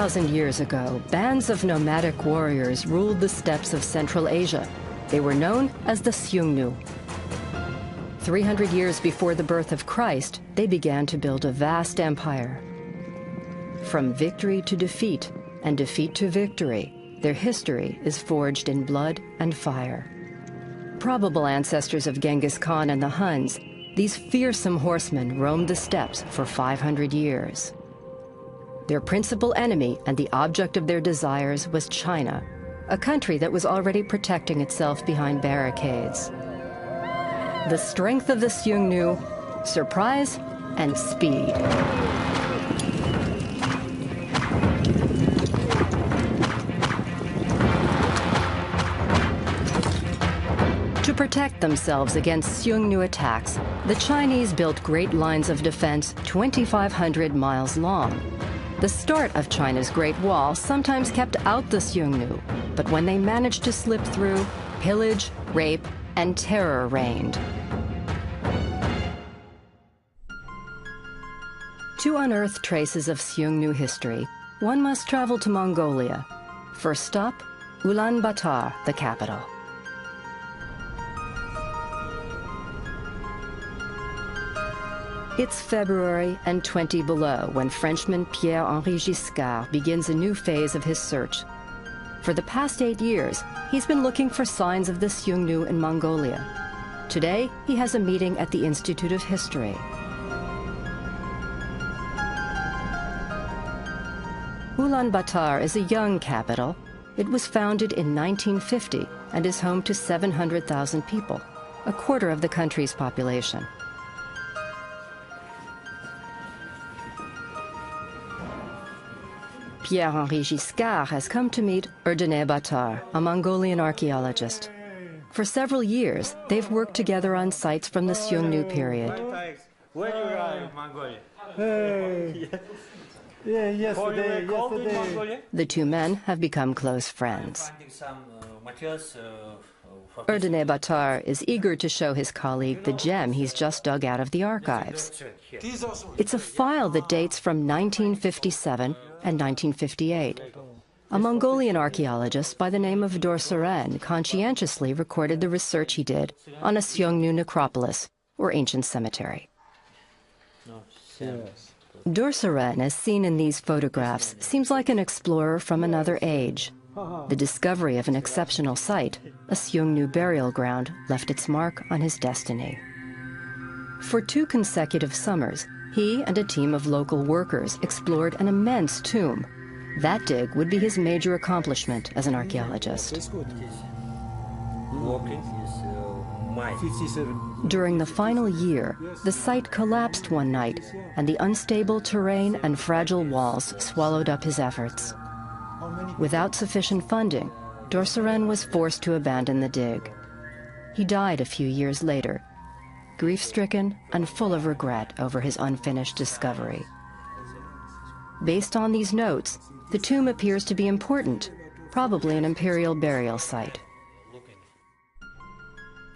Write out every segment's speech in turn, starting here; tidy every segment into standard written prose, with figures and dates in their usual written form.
2,000 years ago, bands of nomadic warriors ruled the steppes of Central Asia. They were known as the Xiongnu. 300 years before the birth of Christ, they began to build a vast empire. From victory to defeat, and defeat to victory, their history is forged in blood and fire. Probable ancestors of Genghis Khan and the Huns, these fearsome horsemen roamed the steppes for 500 years. Their principal enemy and the object of their desires was China, a country that was already protecting itself behind barricades. The strength of the Xiongnu, surprise and speed. To protect themselves against Xiongnu attacks, the Chinese built great lines of defense 2,500 miles long. The start of China's Great Wall sometimes kept out the Xiongnu, but when they managed to slip through, pillage, rape, and terror reigned. To unearth traces of Xiongnu history, one must travel to Mongolia. First stop, Ulaanbaatar, the capital. It's February and 20 below when Frenchman Pierre-Henri Giscard begins a new phase of his search. For the past 8 years, he's been looking for signs of the Xiongnu in Mongolia. Today, he has a meeting at the Institute of History. Ulaanbaatar is a young capital. It was founded in 1950 and is home to 700,000 people, a quarter of the country's population. Pierre-Henri Giscard has come to meet Unearthing, a Mongolian archaeologist. For several years, they've worked together on sites from the Xiongnu period. When you arrived in Mongolia? Yesterday. The two men have become close friends. Unearthing is eager to show his colleague the gem he's just dug out of the archives. It's a file that dates from 1957 and 1958. A Mongolian archaeologist by the name of Dorsaeren conscientiously recorded the research he did on a Xiongnu necropolis, or ancient cemetery. Dorsaeren, as seen in these photographs, seems like an explorer from another age. The discovery of an exceptional site, a Xiongnu burial ground, left its mark on his destiny. For 2 consecutive summers, he and a team of local workers explored an immense tomb. That dig would be his major accomplishment as an archaeologist. During the final year, the site collapsed one night, and the unstable terrain and fragile walls swallowed up his efforts. Without sufficient funding, Dorsaeren was forced to abandon the dig. He died a few years later, grief-stricken and full of regret over his unfinished discovery. Based on these notes, the tomb appears to be important, probably an imperial burial site.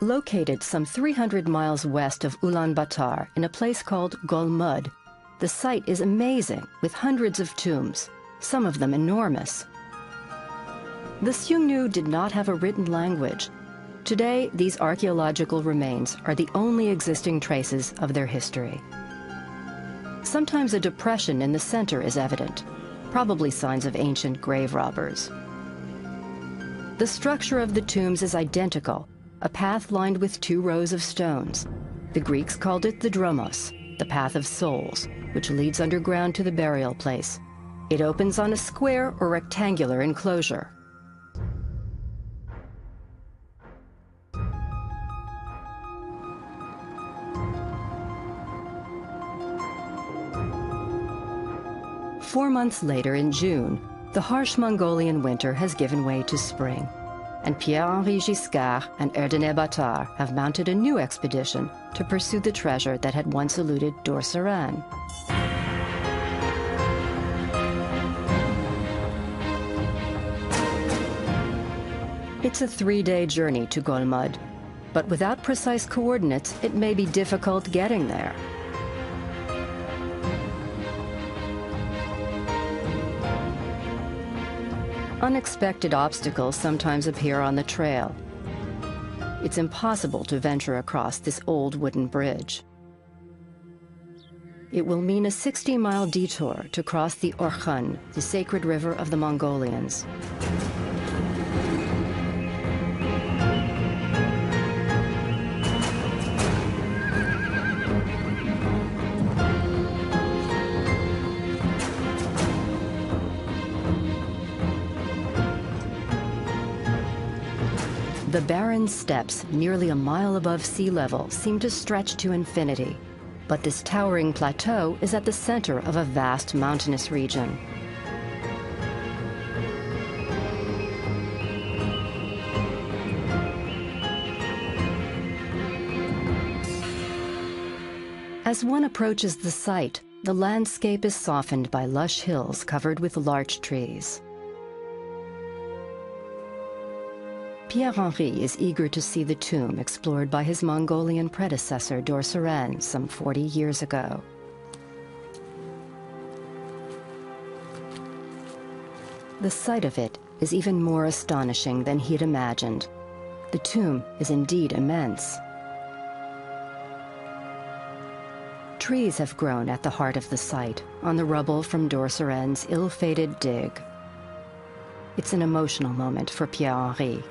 Located some 300 miles west of Ulaanbaatar in a place called Golmud, the site is amazing with hundreds of tombs, some of them enormous. The Xiongnu did not have a written language. Today, these archaeological remains are the only existing traces of their history. Sometimes a depression in the center is evident, probably signs of ancient grave robbers. The structure of the tombs is identical, a path lined with 2 rows of stones. The Greeks called it the dromos, the path of souls, which leads underground to the burial place. It opens on a square or rectangular enclosure. Four months later, in June, the harsh Mongolian winter has given way to spring, and Pierre-Henri Giscard and Unearthing have mounted a new expedition to pursue the treasure that had once eluded Dorsaeren. It's a 3-day journey to Golmud, but without precise coordinates, it may be difficult getting there. Unexpected obstacles sometimes appear on the trail. It's impossible to venture across this old wooden bridge. It will mean a 60-mile detour to cross the Orkhon, the sacred river of the Mongolians. The barren steppes, nearly a mile above sea level, seem to stretch to infinity. But this towering plateau is at the center of a vast mountainous region. As one approaches the site, the landscape is softened by lush hills covered with larch trees. Pierre-Henri is eager to see the tomb explored by his Mongolian predecessor Dorsaran some 40 years ago. The sight of it is even more astonishing than he'd imagined. The tomb is indeed immense. Trees have grown at the heart of the site, on the rubble from Dorsaran's ill-fated dig. It's an emotional moment for Pierre-Henri.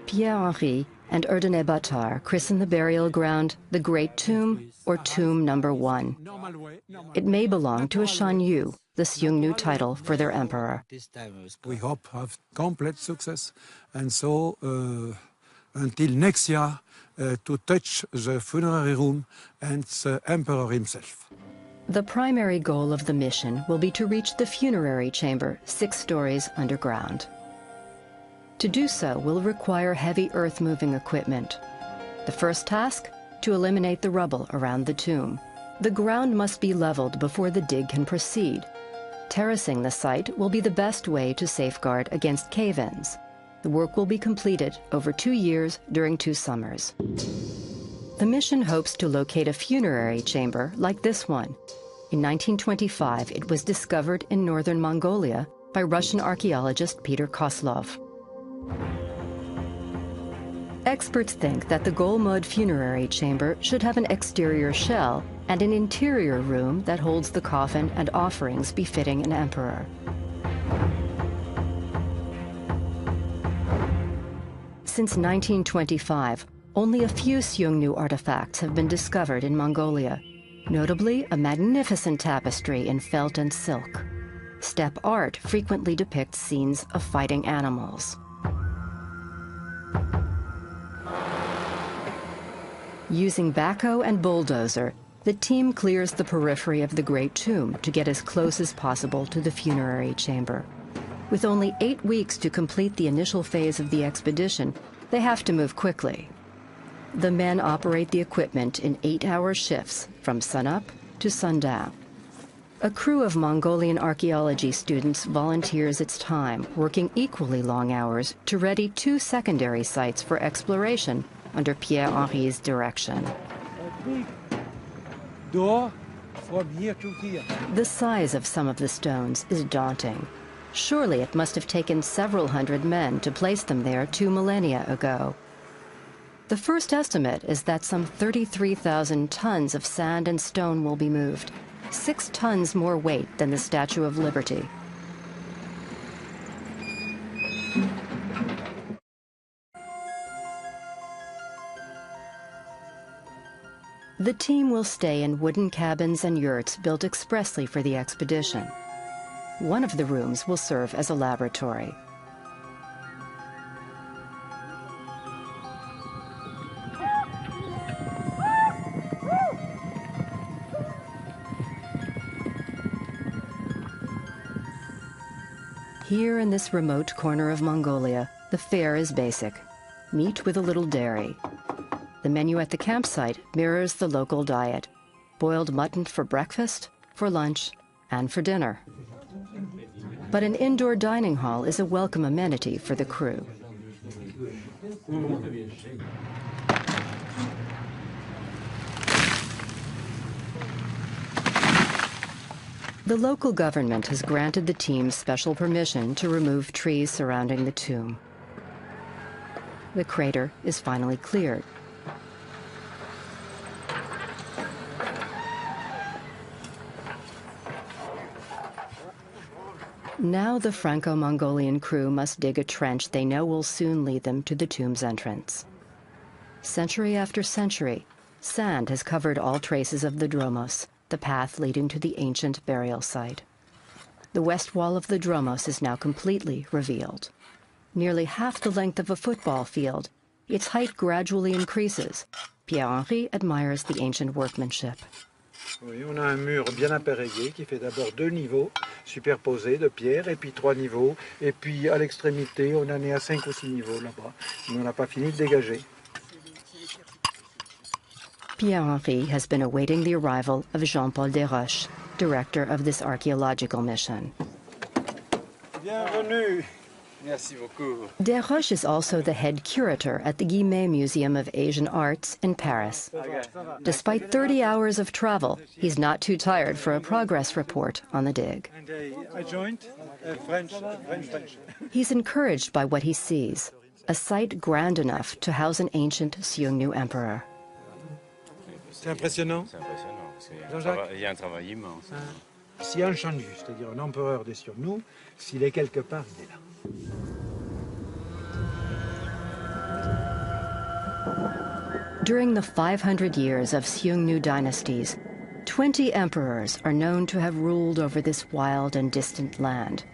Pierre-Henri and Erdene Batar christen the burial ground the Great Tomb, or Tomb Number 1. It may belong to a Shan Yu, the Xiongnu title for their emperor. We hope to have complete success, and so until next year to touch the funerary room and the emperor himself. The primary goal of the mission will be to reach the funerary chamber 6 stories underground. To do so will require heavy earth-moving equipment. The first task? To eliminate the rubble around the tomb. The ground must be leveled before the dig can proceed. Terracing the site will be the best way to safeguard against cave-ins. The work will be completed over 2 years during 2 summers. The mission hopes to locate a funerary chamber like this one. In 1925, it was discovered in northern Mongolia by Russian archaeologist Peter Koslov. Experts think that the Golmud funerary chamber should have an exterior shell and an interior room that holds the coffin and offerings befitting an emperor. Since 1925, only a few Xiongnu artifacts have been discovered in Mongolia, notably a magnificent tapestry in felt and silk. Steppe art frequently depicts scenes of fighting animals. Using backhoe and bulldozer, the team clears the periphery of the Great Tomb to get as close as possible to the funerary chamber. With only 8 weeks to complete the initial phase of the expedition, they have to move quickly. The men operate the equipment in 8-hour shifts from sunup to sundown. A crew of Mongolian archaeology students volunteers its time, working equally long hours to ready 2 secondary sites for exploration under Pierre-Henri's direction. A big door from here to here. The size of some of the stones is daunting. Surely it must have taken several hundred men to place them there 2 millennia ago. The first estimate is that some 33,000 tons of sand and stone will be moved, 6 tons more weight than the Statue of Liberty. The team will stay in wooden cabins and yurts built expressly for the expedition. One of the rooms will serve as a laboratory. Here in this remote corner of Mongolia, the fare is basic: meat with a little dairy. The menu at the campsite mirrors the local diet: boiled mutton for breakfast, for lunch, and for dinner. But an indoor dining hall is a welcome amenity for the crew. The local government has granted the team special permission to remove trees surrounding the tomb. The crater is finally cleared. Now the Franco-Mongolian crew must dig a trench they know will soon lead them to the tomb's entrance. Century after century, sand has covered all traces of the dromos, the path leading to the ancient burial site. The west wall of the dromos is now completely revealed. Nearly half the length of a football field, its height gradually increases. Pierre-Henri admires the ancient workmanship. Oui, on a un mur bien appareillé qui fait d'abord 2 niveaux superposés de pierre et puis 3 niveaux. Et puis à l'extrémité, on en est à 5 ou 6 niveaux là-bas. Mais on n'a pas fini de dégager. Pierre-Henri has been awaiting the arrival of Jean-Paul Desroches, director of this archaeological mission. Bienvenue. Merci beaucoup. Desroches is also the head curator at the Guimet Museum of Asian Arts in Paris. Despite 30 hours of travel, he's not too tired for a progress report on the dig. And I joined French. He's encouraged by what he sees, a site grand enough to house an ancient Xiongnu emperor. C'est impressionnant. C'est impressionnant, Jean-Jacques. il y a un travail immense. Si un Shanyu, c'est-à-dire un empereur des Xiongnu, s'il est quelque part, il est là. During the 500 years of Xiongnu dynasties, 20 emperors are known to have ruled over this wild and distant land.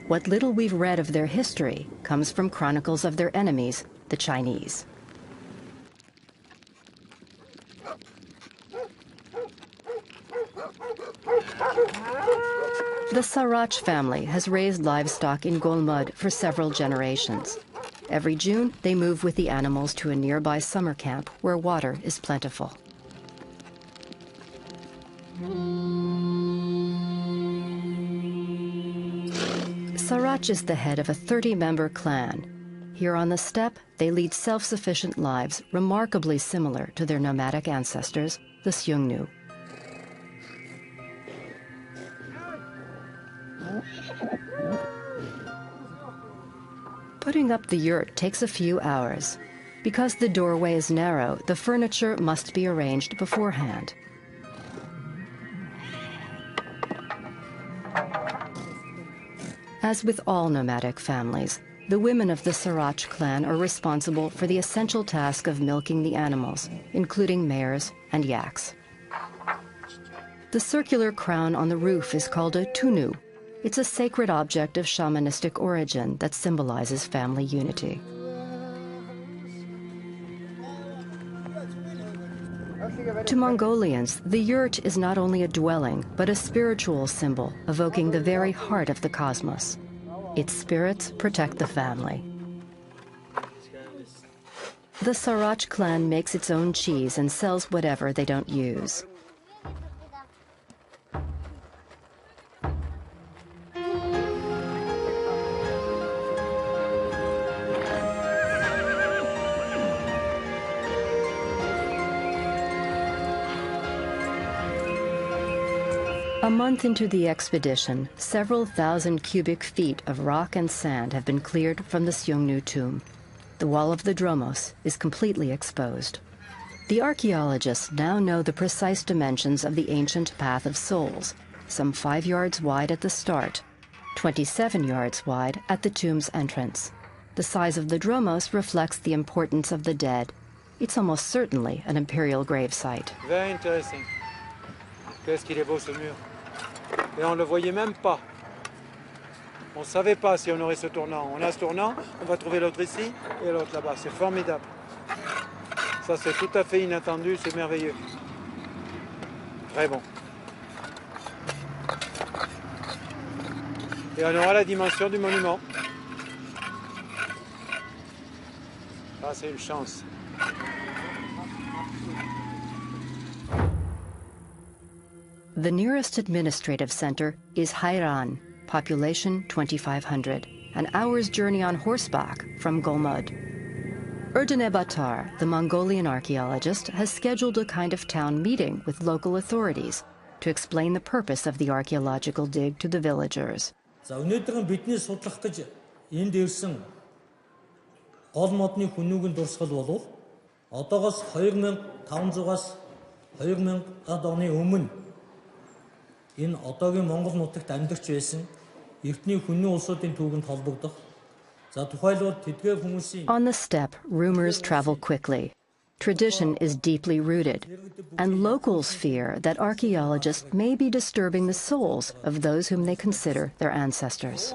What little we've read of their history comes from chronicles of their enemies, the Chinese. The Sarach family has raised livestock in Golmud for several generations. Every June, they move with the animals to a nearby summer camp where water is plentiful. Sarach is the head of a 30-member clan. Here on the steppe, they lead self-sufficient lives remarkably similar to their nomadic ancestors, the Xiongnu. Putting up the yurt takes a few hours. Because the doorway is narrow, the furniture must be arranged beforehand. As with all nomadic families, the women of the Sarach clan are responsible for the essential task of milking the animals, including mares and yaks. The circular crown on the roof is called a tunu. It's a sacred object of shamanistic origin that symbolizes family unity. To Mongolians, the yurt is not only a dwelling, but a spiritual symbol evoking the very heart of the cosmos. Its spirits protect the family. The Sarach clan makes its own cheese and sells whatever they don't use. A month into the expedition, several thousand cubic feet of rock and sand have been cleared from the Xiongnu tomb. The wall of the dromos is completely exposed. The archaeologists now know the precise dimensions of the ancient Path of Souls, some 5 yards wide at the start, 27 yards wide at the tomb's entrance. The size of the dromos reflects the importance of the dead. It's almost certainly an imperial gravesite. Very interesting. Qu'est-ce qu'il est beau ce mur. Et on ne le voyait même pas. On ne savait pas si on aurait ce tournant. On a ce tournant, on va trouver l'autre ici et l'autre là-bas. C'est formidable. Ça, c'est tout à fait inattendu, c'est merveilleux. Très bon. Et on aura la dimension du monument. Ah, c'est une chance. The nearest administrative center is Hairan, population 2,500, an hour's journey on horseback from Golmud. Erdene Batar, the Mongolian archaeologist, has scheduled a kind of town meeting with local authorities to explain the purpose of the archaeological dig to the villagers. За өнөөдрийн бидний судлах гэж энд ирсэн гол модны хүнүүгийн дурсгал бол одоогоос 2500-аас 2000-ад оны өмнө энэ одоогийн Монгол нутагт амьдарч байсан эртний хүнний улсуудын түүхэнд холбогдох. За тухайлбал тэдгээр хүмүүсийн On the steppe, rumors travel quickly. Tradition is deeply rooted, and locals fear that archaeologists may be disturbing the souls of those whom they consider their ancestors.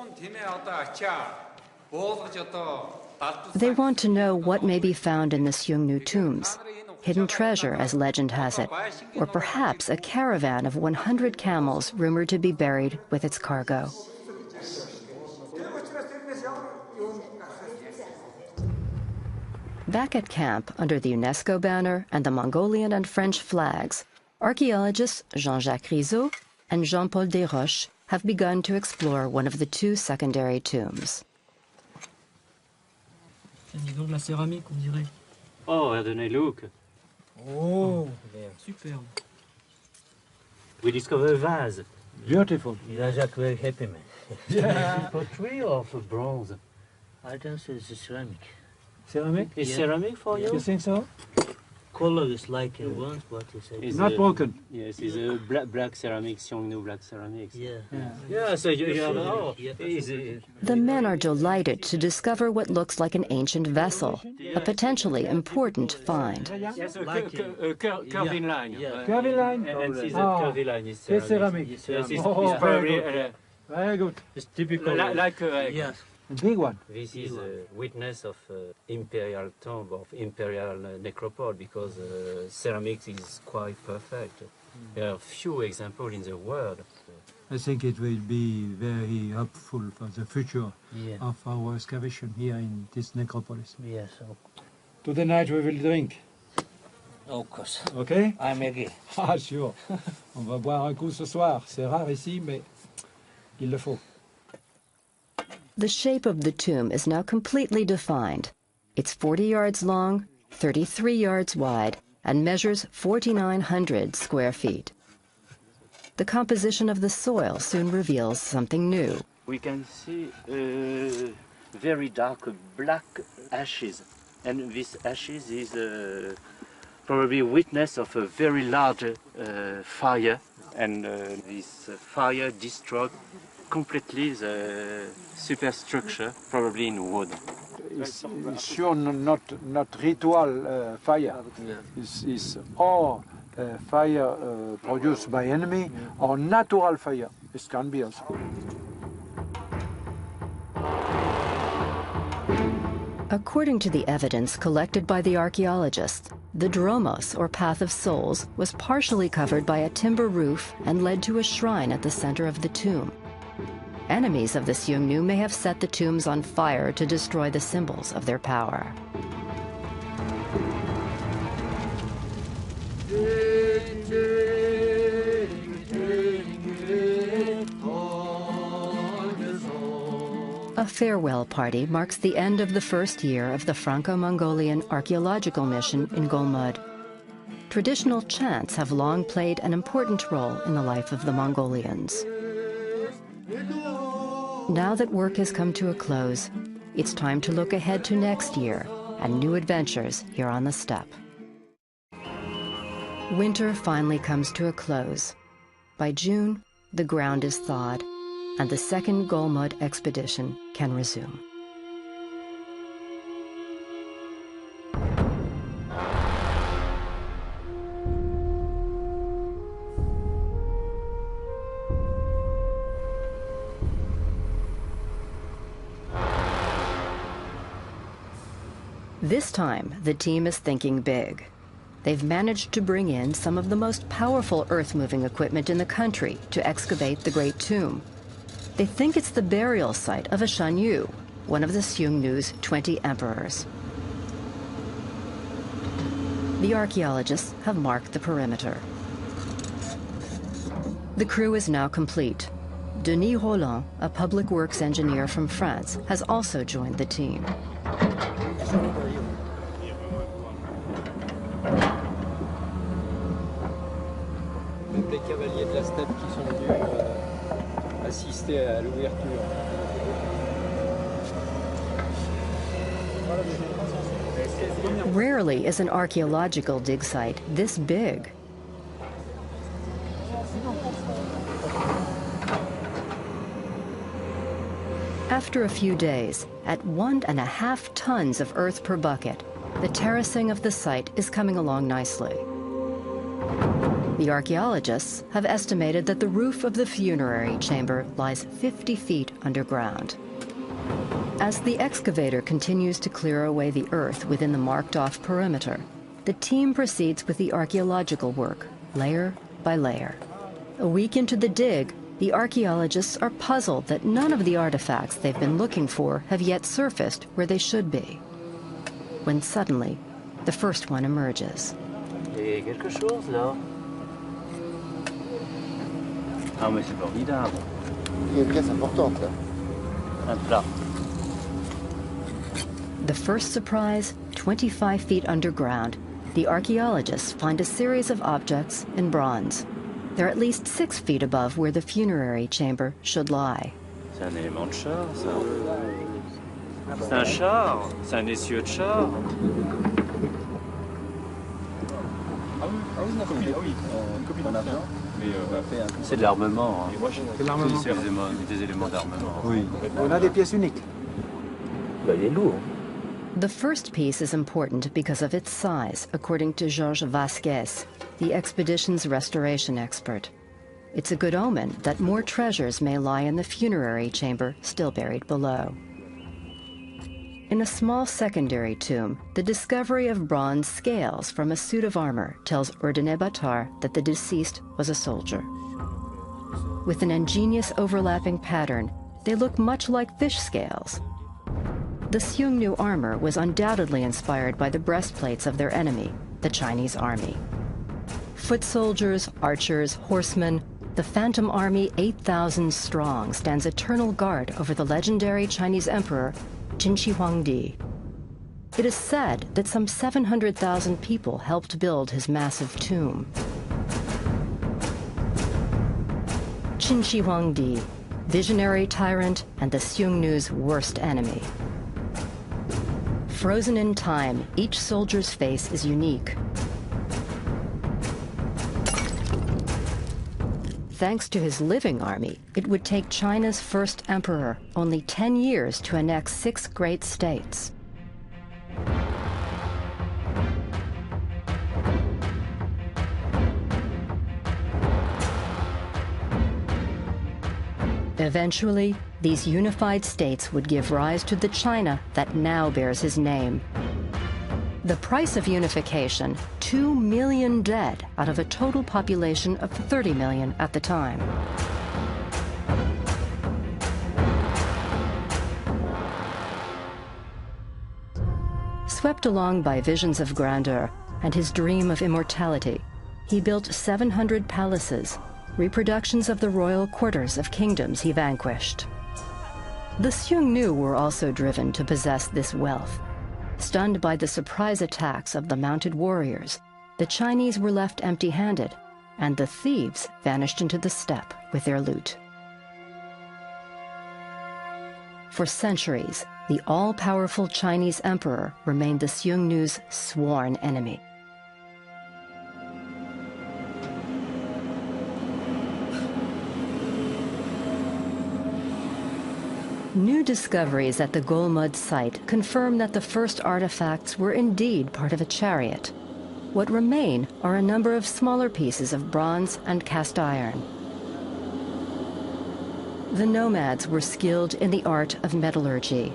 They want to know what may be found in the Seungnu tombs, hidden treasure as legend has it, or perhaps a caravan of 100 camels rumored to be buried with its cargo. Back at camp, under the UNESCO banner and the Mongolian and French flags, archaeologists Jean-Jacques Rizot and Jean-Paul Desroches have begun to explore one of the two secondary tombs. la céramique, on dirait. Oh, regardez, look. Oh, superbe. We discovered a vase. Beautiful. Jacques very happy man. Yeah. Pottery of bronze. I don't say it's ceramic. Ceramic? Is Yeah. ceramic for you? You think so? Color is like once, but it's Is Not it- broken. Yes, it's a black ceramic, Seungnu black ceramics. yeah. Yeah, so you have, oh, Yeah. The men are delighted to discover what looks like an ancient vessel, a potentially important find. Yes, a Like curving line. Yeah. Curvy line? And see the Ah, curvy line is it's ceramic. ceramic. Yes, it's, Oh, it's very probably, good. Very good. It's typical. like Yes. A big one. this is a witness of imperial tomb, of imperial necropole, because ceramics is quite perfect. There are few examples in the world. I think it will be very helpful for the future Yeah. of our excavation here in this necropolis. Yes. To the night we will drink. Of course. Okay? I'm agree. Ah, sûr. On va boire un coup ce soir. C'est rare ici, mais il le faut. The shape of the tomb is now completely defined. It's 40 yards long, 33 yards wide, and measures 4,900 square feet. The composition of the soil soon reveals something new. We can see very dark black ashes, and this ashes is probably witness of a very large fire, and this fire destroyed completely the superstructure, probably in wood. It's sure not ritual fire. It's all fire produced by enemy or natural fire. It can be also. According to the evidence collected by the archaeologists, the dromos, or path of souls, was partially covered by a timber roof and led to a shrine at the center of the tomb. Enemies of the Seungnu may have set the tombs on fire to destroy the symbols of their power. A farewell party marks the end of the first year of the Franco-Mongolian archaeological mission in Golmud. Traditional chants have long played an important role in the life of the Mongolians. Now that work has come to a close, it's time to look ahead to next year and new adventures here on the steppe. Winter finally comes to a close. By June, the ground is thawed, and the second Golmud expedition can resume. This time, the team is thinking big. They've managed to bring in some of the most powerful earth-moving equipment in the country to excavate the Great Tomb. They think it's the burial site of a Shan Yu, one of the Seungnu's 20 emperors. The archaeologists have marked the perimeter. The crew is now complete. Denis Roland, a public works engineer from France, has also joined the team. des cavaliers de la steppe qui sont venus assister à l'ouverture. Rarely is an archaeological dig site this big. After a few days, at 1.5 tons of earth per bucket, the terracing of the site is coming along nicely. The archaeologists have estimated that the roof of the funerary chamber lies 50 feet underground. As the excavator continues to clear away the earth within the marked-off perimeter, the team proceeds with the archaeological work, layer by layer. A week into the dig, the archaeologists are puzzled that none of the artifacts they've been looking for have yet surfaced where they should be. When suddenly, the first one emerges. Il y a quelque chose là. Ah mais c'est formidable. Il y a une pièce importante là. Un plat. The first surprise, 25 feet underground, the archaeologists find a series of objects in bronze. They're at least 6 feet above where the funerary chamber should lie. C'est un élément de char, ça. C'est un char. C'est un essieu de char. C'est de l'armement. Hein. C'est l'armement. C'est des éléments d'armement. Oui. On a des pièces uniques. Bah, il est lourd. The first piece is important because of its size, according to Georges Vasquez, the expedition's restoration expert. It's a good omen that more treasures may lie in the funerary chamber still buried below. In a small secondary tomb, the discovery of bronze scales from a suit of armor tells Erdene Batar that the deceased was a soldier. With an ingenious overlapping pattern, they look much like fish scales. The Xiongnu armor was undoubtedly inspired by the breastplates of their enemy, the Chinese army. Foot soldiers, archers, horsemen, the Phantom Army 8,000 strong stands eternal guard over the legendary Chinese emperor Qin Shi Huangdi. It is said that some 700,000 people helped build his massive tomb. Qin Shi Huangdi, visionary tyrant and the Xiongnu's worst enemy. Frozen in time, each soldier's face is unique. Thanks to his living army, it would take China's first emperor only 10 years to annex 6 great states. Eventually, these unified states would give rise to the China that now bears his name. The price of unification, 2 million dead out of a total population of 30 million at the time. Swept along by visions of grandeur and his dream of immortality, he built 700 palaces, reproductions of the royal quarters of kingdoms he vanquished. The Xiongnu were also driven to possess this wealth. Stunned by the surprise attacks of the mounted warriors, the Chinese were left empty-handed, and the thieves vanished into the steppe with their loot. For centuries, the all-powerful Chinese emperor remained the Xiongnu's sworn enemy. New discoveries at the Golmud site confirm that the first artifacts were indeed part of a chariot. What remain are a number of smaller pieces of bronze and cast iron. The nomads were skilled in the art of metallurgy.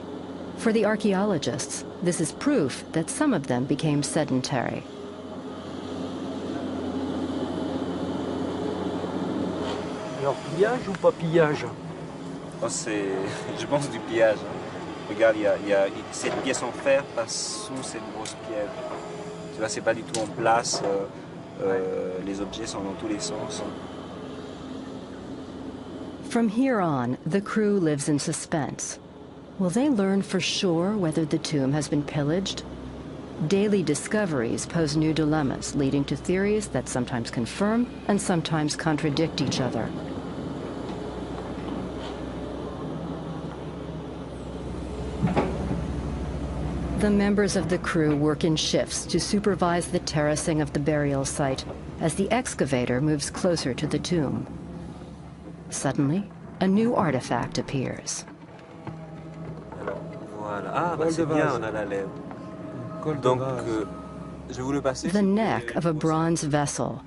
For the archaeologists, this is proof that some of them became sedentary. Alors, pillage ou pas pillage? C'est, je pense, du pillage. Regarde, il y a cette pièce en fer passe sous cette grosse pierre. Tu vois, c'est pas du tout en place. Les objets sont dans tous les sens. From here on, the crew lives in suspense. Will they learn for sure whether the tomb has been pillaged? Daily discoveries pose new dilemmas, leading to theories that sometimes confirm and sometimes contradict each other. The members of the crew work in shifts to supervise the terracing of the burial site as the excavator moves closer to the tomb. Suddenly, a new artifact appears. Voilà. Ah, bah c'est bien, on a la lèvre. Donc, je vous le passe. The neck of a bronze vessel.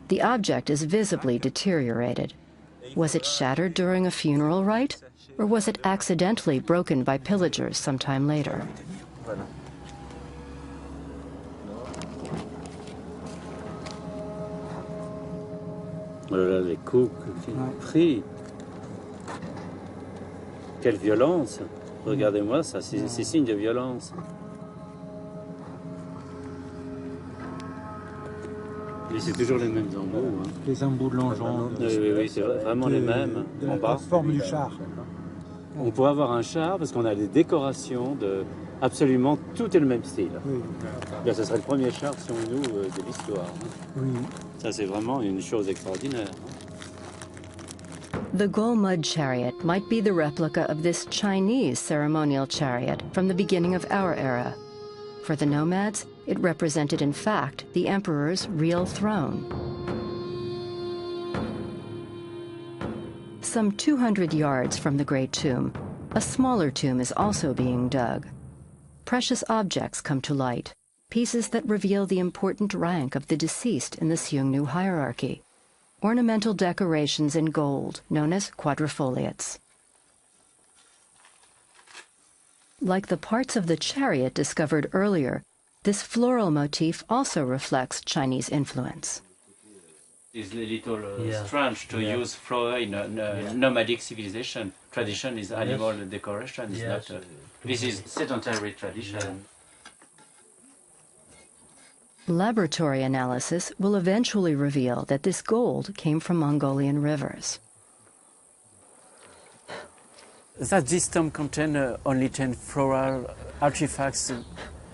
The object is visibly deteriorated. Was it shattered during a funeral rite, or was it accidentally broken by pillagers sometime later? Voilà. Voilà les coups qu'il a pris. Quelle violence! Regardez-moi ça, c'est signe de violence. Et c'est toujours les mêmes embouts. Hein. Les embouts de l'enjambe. Oui, c'est vraiment les mêmes. De En la bas. plateforme du char. On pourrait avoir un char parce qu'on a des décorations de absolument tout est le même style. Oui. Là, ce serait le premier char si on nous de l'histoire. Hein. Oui. Ça, c'est vraiment une chose extraordinaire. The Golmud chariot might be the replica of this Chinese ceremonial chariot from the beginning of our era. For the nomads, it represented in fact the emperor's real throne. Some 200 yards from the Great Tomb, a smaller tomb is also being dug. Precious objects come to light, pieces that reveal the important rank of the deceased in the Seungnu hierarchy. Ornamental decorations in gold, known as quadrifoliates. Like the parts of the chariot discovered earlier, this floral motif also reflects Chinese influence. It's a little strange to use flower in a nomadic civilization. Tradition is animal decoration. Is not. This is sedentary tradition. Laboratory analysis will eventually reveal that this gold came from Mongolian rivers. That this tomb contains only 10 floral artifacts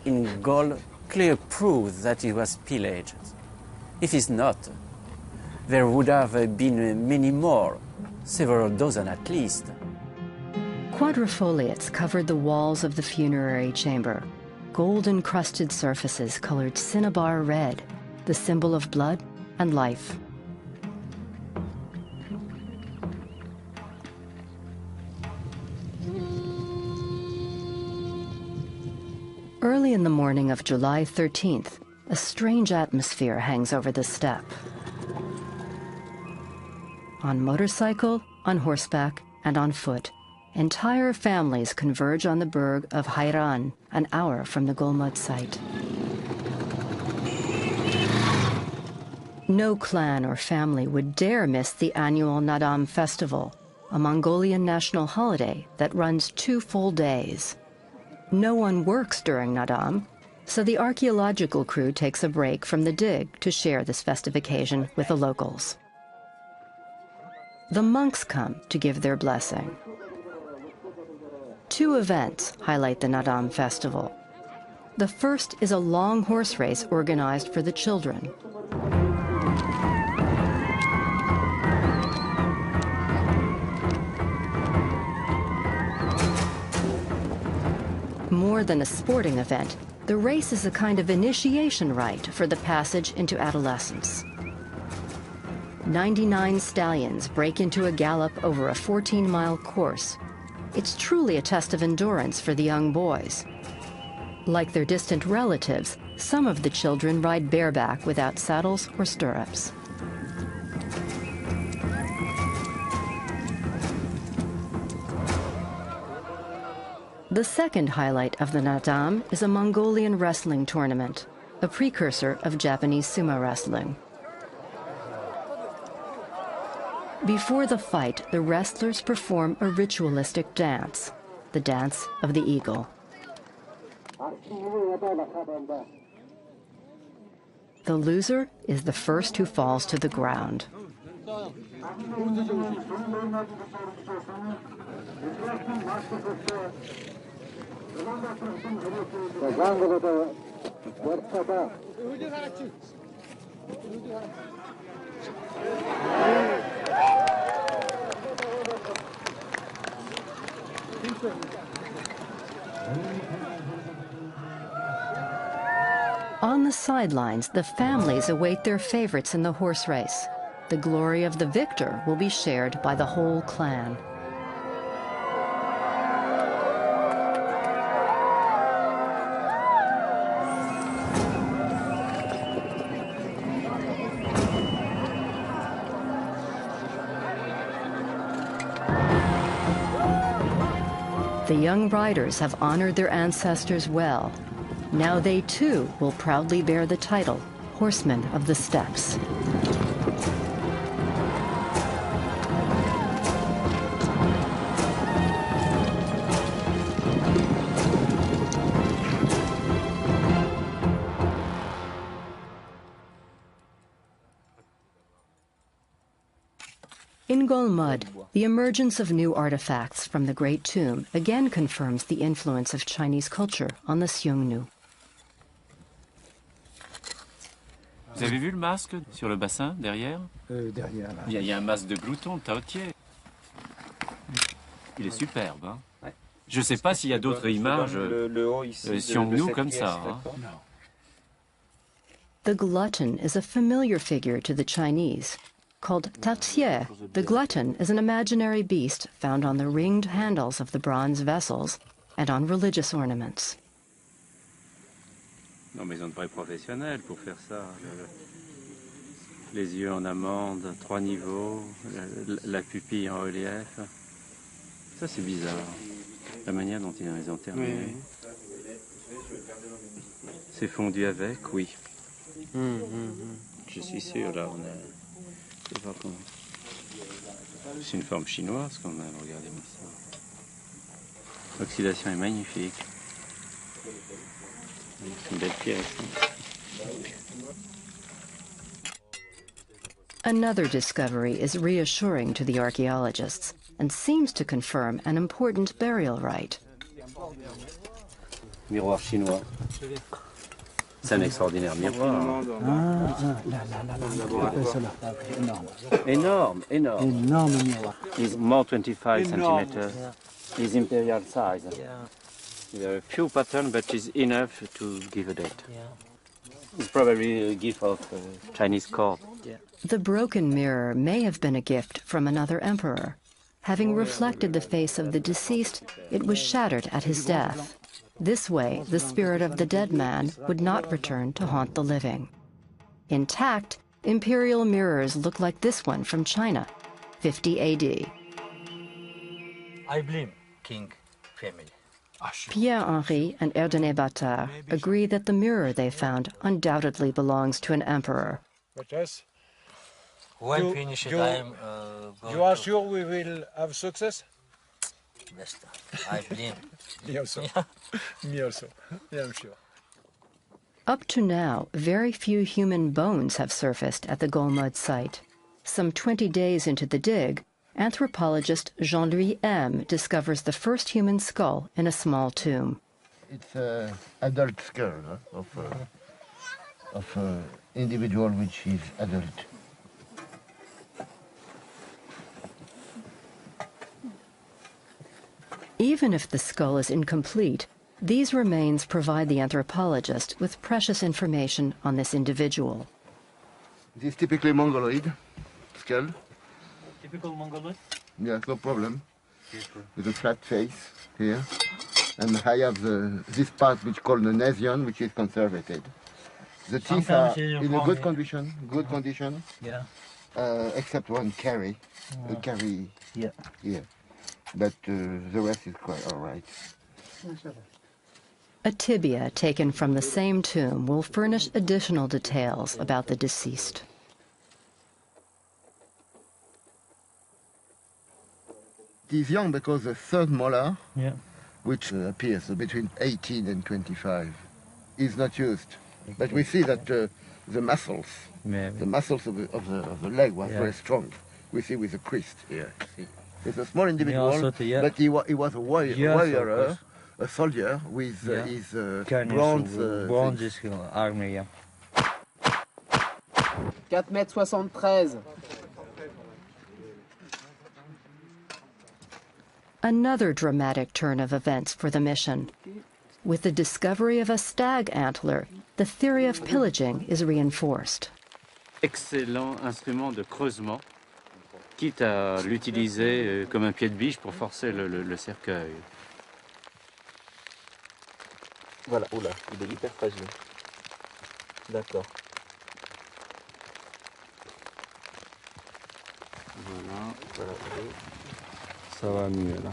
in gold clear proof that it was pillaged. If it's not, there would have been many more, several dozen at least. Quadrifoliates covered the walls of the funerary chamber. Gold-encrusted surfaces colored cinnabar red, the symbol of blood and life. Early in the morning of July 13th, a strange atmosphere hangs over the steppe. On motorcycle, on horseback, and on foot, entire families converge on the berg of Hairan, an hour from the Golmud site. No clan or family would dare miss the annual Nadam festival, a Mongolian national holiday that runs 2 full days. No one works during Nadam, so the archaeological crew takes a break from the dig to share this festive occasion with the locals. The monks come to give their blessing. 2 events highlight the Nadam festival. The first is a long horse race organized for the children. More than a sporting event, the race is a kind of initiation rite for the passage into adolescence. 99 stallions break into a gallop over a 14-mile course. It's truly a test of endurance for the young boys. Like their distant relatives, some of the children ride bareback without saddles or stirrups. The second highlight of the Nadam is a Mongolian wrestling tournament, a precursor of Japanese sumo wrestling. Before the fight, the wrestlers perform a ritualistic dance, the dance of the eagle. The loser is the first who falls to the ground. On the sidelines, the families await their favorites in the horse race. The glory of the victor will be shared by the whole clan. The young riders have honored their ancestors well. Now they too will proudly bear the title, Horsemen of the Steppes. In Golmud, the emergence of new artifacts from the Great Tomb again confirms the influence of Chinese culture on the Xiongnu. Vous avez vu le masque sur le bassin, derrière? Derrière, là. Il y a un masque de glouton, de taotier. Il est superbe. Hein? Ouais. Je ne sais pas s'il y a d'autres images Xiongnu comme ça. Hein? The glutton is a familiar figure to the Chinese. Called taotier, the glutton is an imaginary beast found on the ringed handles of the bronze vessels and on religious ornaments. Non, mais ils ont de vrais professionnels pour faire ça. Les yeux en amande, 3 niveaux, la pupille en relief. Ça, c'est bizarre. La manière dont ils les ont terminés. Oui. C'est fondu avec, oui. Je suis sûr, là, on a... C'est une forme chinoise quand même, regardez-moi ça. L'oxydation est magnifique. C'est une belle pièce. Another discovery is reassuring to the archaeologists and seems to confirm an important burial rite. Miroir chinois. C'est un extraordinaire miroir. Énorme, énorme. Énorme miroir. He's more 25 centimeters. He's imperial size. There are a few patterns, but it's enough to give a date. It's probably a gift of Chinese court. The broken mirror may have been a gift from another emperor. Having reflected the face of the deceased, it was shattered at his death. This way, the spirit of the dead man would not return to haunt the living. Intact, imperial mirrors look like this one from China, 50 AD. I blame king family. Pierre-Henri and Erdene Bâtard agree that the mirror they found undoubtedly belongs to an emperor. But yes. When finished, I am You are sure we will have success? best. I blame. Me also. Me also. Yeah, I'm sure. Up to now, very few human bones have surfaced at the Golmud site. Some 20 days into the dig, anthropologist Jean-Louis M. discovers the first human skull in a small tomb. It's an adult skull of an individual which is adult. Even if the skull is incomplete, these remains provide the anthropologist with precious information on this individual. This is typically Mongoloid skull. Typical Mongolian. Yes, no problem. With a flat face here. And I have this part which called the Nesian, which is conservated. The teeth are in a good condition, Yeah. Except one carry, Yeah. here. But the rest is quite all right. A tibia taken from the same tomb will furnish additional details about the deceased. It is young because the third molar, Yeah. which appears between 18 and 25, is not used. But we see that the muscles of the leg was very strong. We see with the crest here. See. It's a small individual, also but he was a warrior a soldier with his bronze army. Yeah. 4,73 m. Another dramatic turn of events for the mission. With the discovery of a stag antler, the theory of pillaging is reinforced. Excellent instrument de creusement, quitte à l'utiliser comme un pied de biche pour forcer le cercueil. Voilà, oula, il est hyper fragile. D'accord. Voilà. Voilà. Ça va mieux là.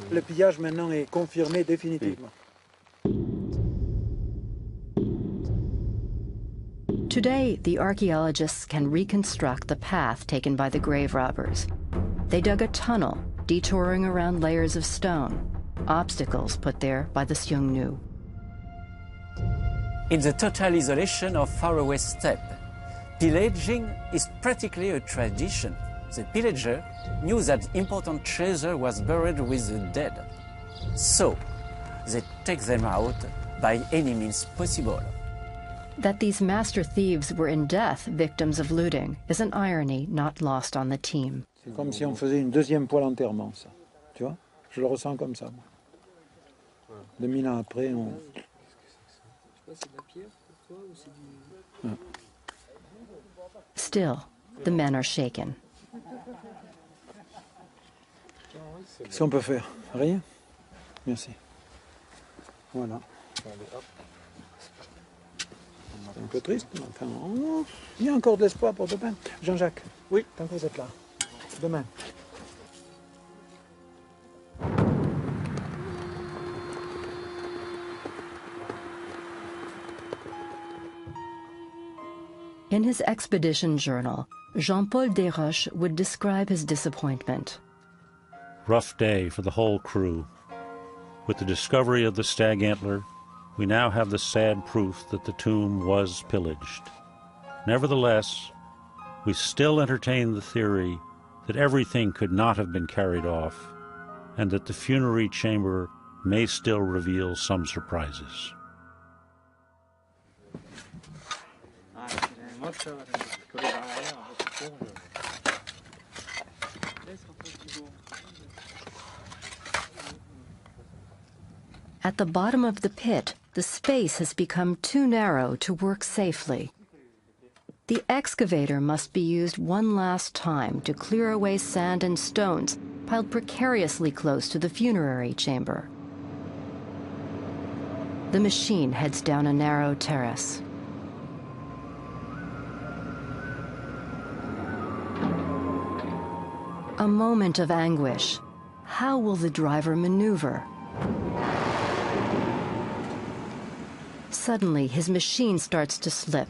Le pillage maintenant est confirmé définitivement. Today, the archaeologists can reconstruct the path taken by the grave robbers. They dug a tunnel, detouring around layers of stone, obstacles put there by the Xiongnu. In the total isolation of faraway steppe, pillaging is practically a tradition. The pillager knew that important treasure was buried with the dead. So, they take them out by any means possible. That these master thieves were in death victims of looting is an irony not lost on the team. C'est comme si on faisait une deuxième poêle enterrement, ça. Tu vois? Je le ressens comme ça, moi. 2000 ans après, on... Still, the men are shaken. Qu'est-ce qu'on peut faire? Rien? Merci. Voilà. C'est un peu triste, mais enfin, il y a encore de l'espoir pour demain. Jean-Jacques, oui, tant que vous êtes là. Demain. In his expedition journal, Jean-Paul Desroches would describe his disappointment. Rough day for the whole crew. With the discovery of the stag antler, we now have the sad proof that the tomb was pillaged. Nevertheless, we still entertain the theory that everything could not have been carried off, and that the funerary chamber may still reveal some surprises. At the bottom of the pit, the space has become too narrow to work safely. The excavator must be used one last time to clear away sand and stones piled precariously close to the funerary chamber. The machine heads down a narrow terrace. A moment of anguish. How will the driver maneuver? Suddenly, his machine starts to slip.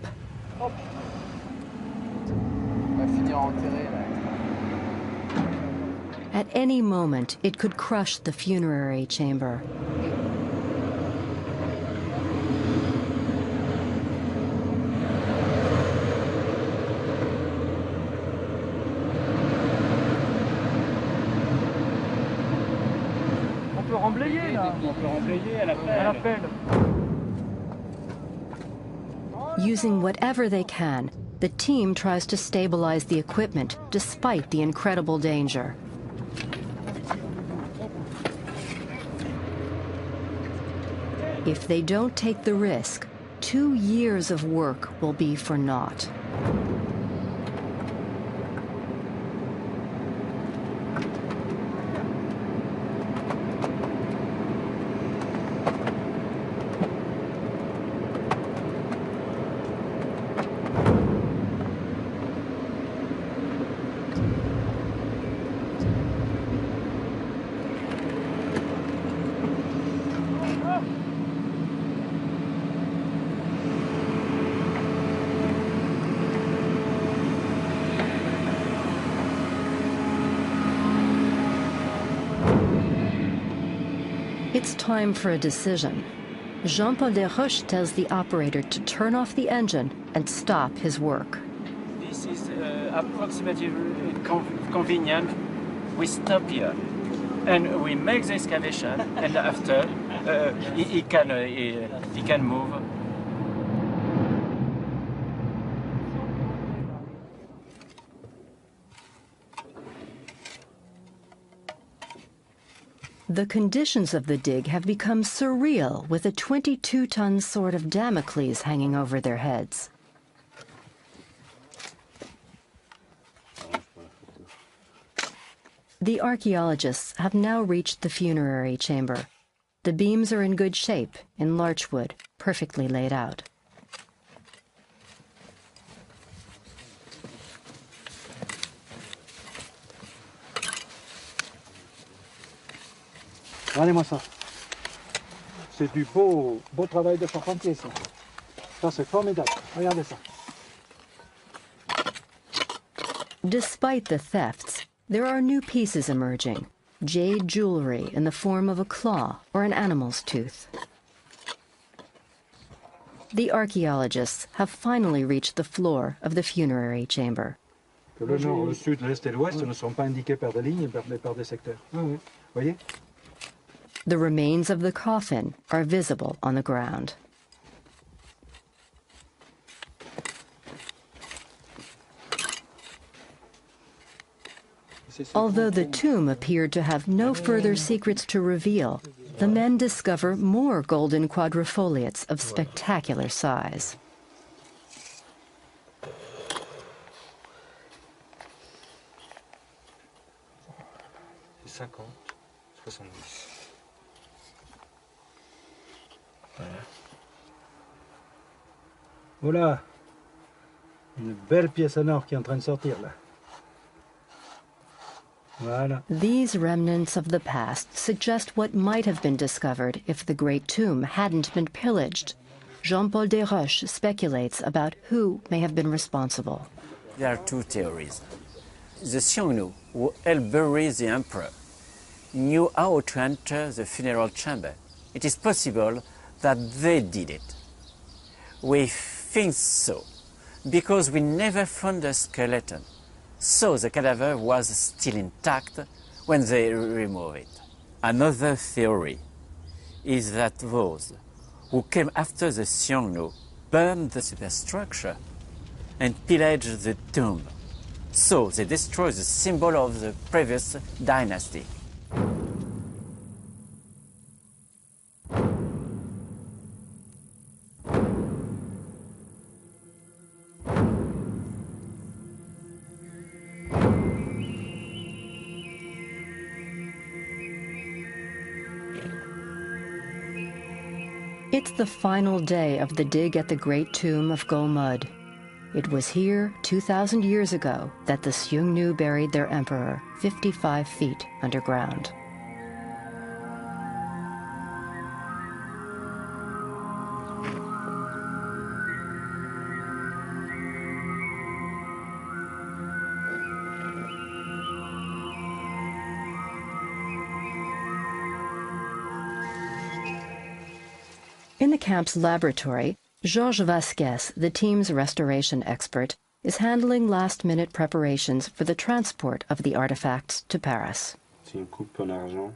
At any moment, it could crush the funerary chamber. On peut remblayer là. On peut remblayer à la pelle. Using whatever they can, the team tries to stabilize the equipment despite the incredible danger. If they don't take the risk, 2 years of work will be for naught. It's time for a decision. Jean-Paul Desroches tells the operator to turn off the engine and stop his work. This is approximately convenient. We stop here. And we make the excavation, and after he can move. The conditions of the dig have become surreal, with a 22-ton sword of Damocles hanging over their heads. The archaeologists have now reached the funerary chamber. The beams are in good shape, in larchwood, perfectly laid out. Regardez-moi ça. C'est du beau travail de charpentier, ça. Ça, c'est formidable. Regardez ça. Despite the thefts, there are new pieces emerging. Jade jewelry in the form of a claw or an animal's tooth. The archaeologists have finally reached the floor of the funerary chamber. Que le nord, le sud, l'est et l'ouest ne sont pas indiqués par des lignes, mais par des secteurs. Voyez? The remains of the coffin are visible on the ground. Although the tomb appeared to have no further secrets to reveal, the men discover more golden quadrifoliates of spectacular size. C'est 50, 70. Voilà. Une belle pièce en or qui est en train de sortir, là. Voilà. These remnants of the past suggest what might have been discovered if the Great Tomb hadn't been pillaged. Jean-Paul Desroches speculates about who may have been responsible. There are two theories. The Xiongnu, who helped bury the emperor, knew how to enter the funeral chamber. It is possible that they did it. We think so, because we never found a skeleton. So the cadaver was still intact when they removed it. Another theory is that those who came after the Xiongnu burned the superstructure and pillaged the tomb. So they destroyed the symbol of the previous dynasty. It's the final day of the dig at the Great Tomb of Golmud. It was here 2,000 years ago that the Xiongnu buried their emperor 55 feet underground. In the camp's laboratory, Georges Vasquez, the team's restoration expert, is handling last-minute preparations for the transport of the artifacts to Paris. C'est une coupe en argent.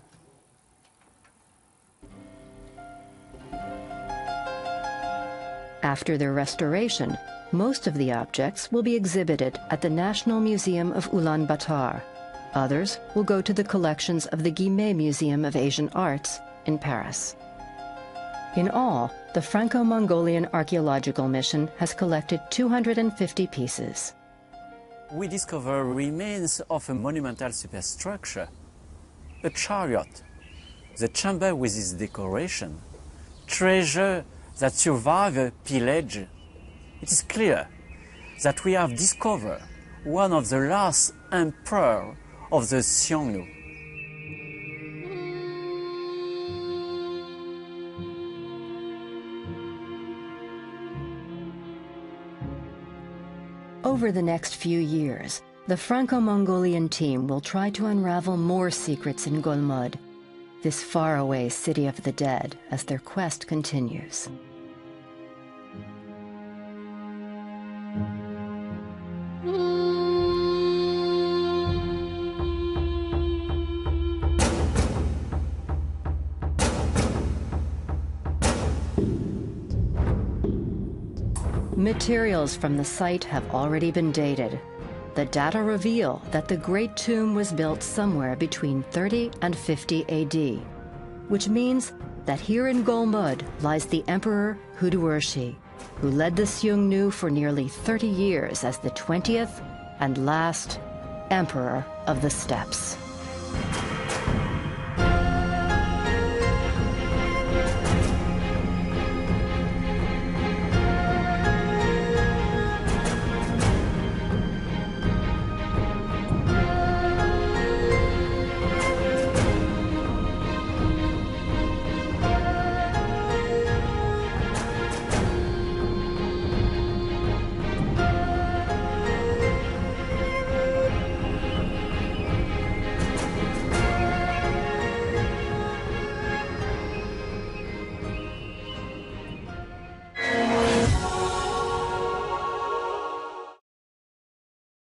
After their restoration, most of the objects will be exhibited at the National Museum of Ulaanbaatar. Others will go to the collections of the Guimet Museum of Asian Arts in Paris. In all, the Franco-Mongolian archaeological mission has collected 250 pieces. We discover remains of a monumental superstructure, a chariot, the chamber with its decoration, treasure that survive a pillage. It is clear that we have discovered one of the last emperors of the Xiongnu. Over the next few years, the Franco-Mongolian team will try to unravel more secrets in Golmud, this faraway city of the dead, as their quest continues. Materials from the site have already been dated. The data reveal that the Great Tomb was built somewhere between 30 and 50 AD, which means that here in Golmud lies the Emperor Huduershi, who led the Xiongnu for nearly 30 years as the 20th and last Emperor of the Steppes.